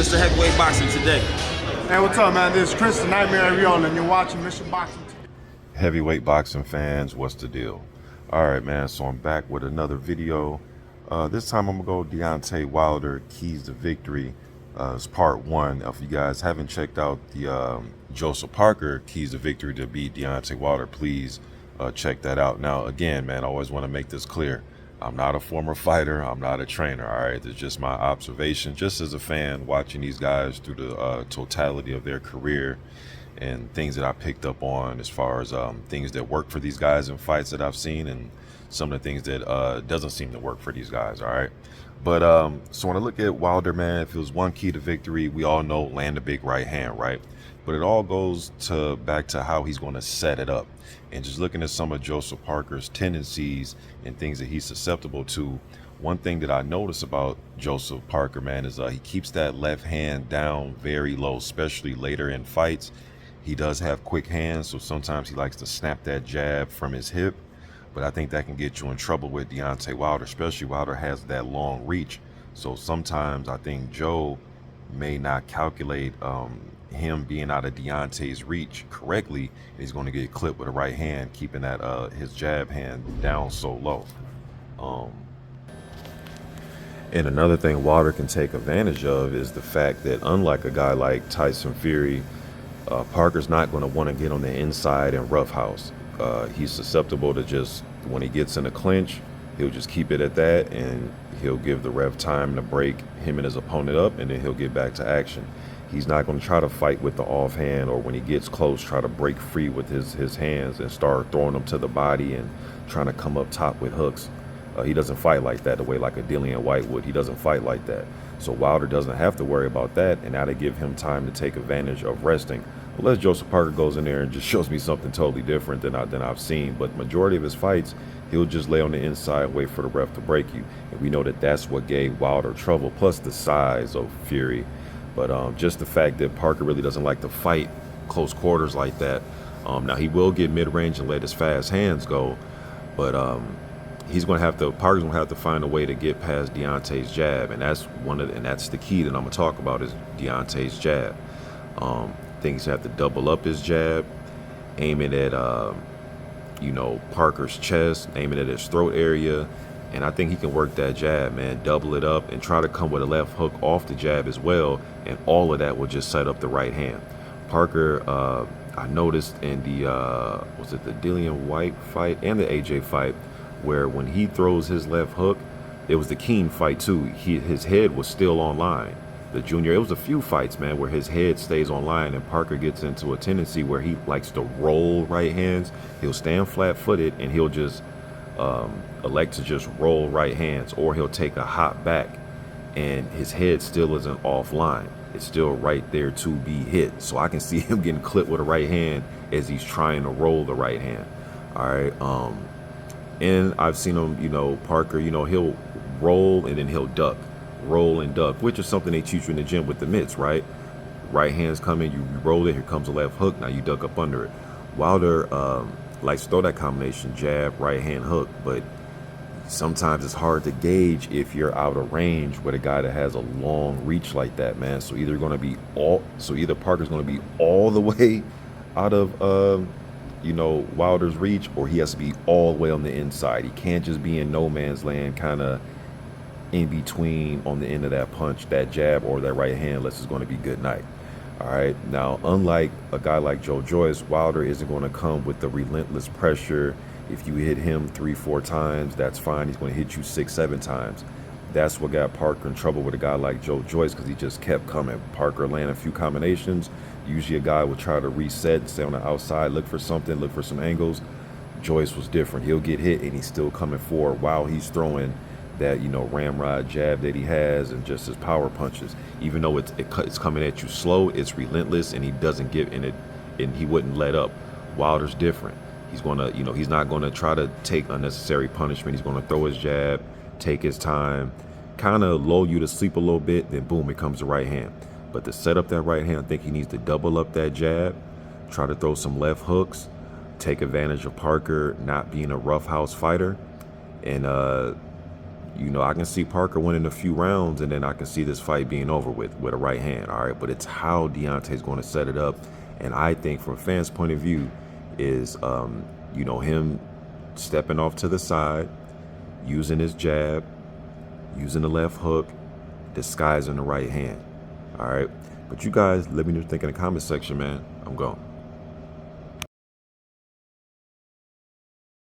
Mr. Heavyweight Boxing today? Hey, what's up, man? This is Chris, the Nightmare Ariel, and you're watching Mr. Boxing. Heavyweight boxing fans, what's the deal? All right, man, so I'm back with another video. This time I'm gonna go Deontay Wilder, Keys to Victory. It's part one. If you guys haven't checked out the Joseph Parker Keys to Victory to beat Deontay Wilder, please check that out. Now, again, man, I always want to make this clear. I'm not a former fighter. I'm not a trainer, all right? It's just my observation, just as a fan watching these guys through the totality of their career and things that I picked up on as far as things that work for these guys in fights that I've seen and some of the things that doesn't seem to work for these guys, all right? But so when I look at Wilder, man, if it was one key to victory, we all know land a big right hand, right? But it all goes back to how he's going to set it up. And just looking at some of Joseph Parker's tendencies and things that he's susceptible to, one thing that I notice about Joseph Parker, man, is he keeps that left hand down very low, especially later in fights. He does have quick hands, so sometimes he likes to snap that jab from his hip. But I think that can get you in trouble with Deontay Wilder, especially Wilder has that long reach. So sometimes I think Joe may not calculate him being out of Deontay's reach correctly. He's going to get clipped with a right hand, keeping that his jab hand down so low. And another thing Wilder can take advantage of is the fact that unlike a guy like Tyson Fury, Parker's not going to want to get on the inside and roughhouse. He's susceptible to just, when he gets in a clinch, he'll just keep it at that and he'll give the ref time to break him and his opponent up, and then he'll get back to action. He's not going to try to fight with the offhand, or when he gets close, try to break free with his hands and start throwing them to the body and trying to come up top with hooks. He doesn't fight like that the way like a Dillian White would. He doesn't fight like that. So Wilder doesn't have to worry about that, and that'll give him time to take advantage of resting. Unless Joseph Parker goes in there and just shows me something totally different than I've seen. But majority of his fights, he'll just lay on the inside, wait for the ref to break you. And we know that that's what gave Wilder trouble, plus the size of Fury. But just the fact that Parker really doesn't like to fight close quarters like that. Now, he will get mid-range and let his fast hands go. But Parker's gonna have to find a way to get past Deontay's jab, and that's the key that I'm gonna talk about is Deontay's jab. Things have to double up his jab, aim it at Parker's chest, aim it at his throat area, and I think he can work that jab, man. Double it up and try to come with a left hook off the jab as well, and all of that will just set up the right hand. Parker, I noticed in the was it the Dillian White fight and the AJ fight, where when he throws his left hook, it was the Keane fight too. His head was still on line. The junior, it was a few fights, man, where his head stays on line, and Parker gets into a tendency where he likes to roll right hands. He'll stand flat-footed and he'll just elect to just roll right hands, or he'll take a hop back and his head still isn't offline. It's still right there to be hit. So I can see him getting clipped with a right hand as he's trying to roll the right hand. All right. And I've seen him, Parker, he'll roll and then he'll duck, roll and duck, which is something they teach you in the gym with the mitts, right? Right hands come in, you roll it, here comes a left hook, now you duck up under it. Wilder likes to throw that combination, jab, right hand, hook, but sometimes it's hard to gauge if you're out of range with a guy that has a long reach like that, man. So either Parker's going to be all the way out of Wilder's reach, or he has to be all the way on the inside. He can't just be in no man's land, kind of in between on the end of that punch, that jab, or that right hand, unless it's going to be good night. All right. Now, unlike a guy like Joe Joyce, Wilder isn't going to come with the relentless pressure. If you hit him 3-4 times, that's fine. He's going to hit you 6-7 times. That's what got Parker in trouble with a guy like Joe Joyce, because he just kept coming. Parker landed a few combinations. Usually a guy would try to reset and stay on the outside, look for something, look for some angles. Joyce was different. He'll get hit and he's still coming forward while he's throwing that ramrod jab that he has and just his power punches. Even though it's coming at you slow, it's relentless, and he doesn't give in it, and he wouldn't let up. Wilder's different. He's gonna, he's not gonna try to take unnecessary punishment. He's gonna throw his jab, take his time, kind of lull you to sleep a little bit, then boom, it comes the right hand. But to set up that right hand, I think he needs to double up that jab, try to throw some left hooks, take advantage of Parker not being a roughhouse fighter, and you know, I can see Parker winning a few rounds, and then I can see this fight being over with a right hand. All right, but it's how Deontay's going to set it up, and I think from fans' point of view is, you know, him stepping off to the side, using his jab, using the left hook, disguising the right hand. All right, but you guys let me know what you think in the comment section, man. I'm gone.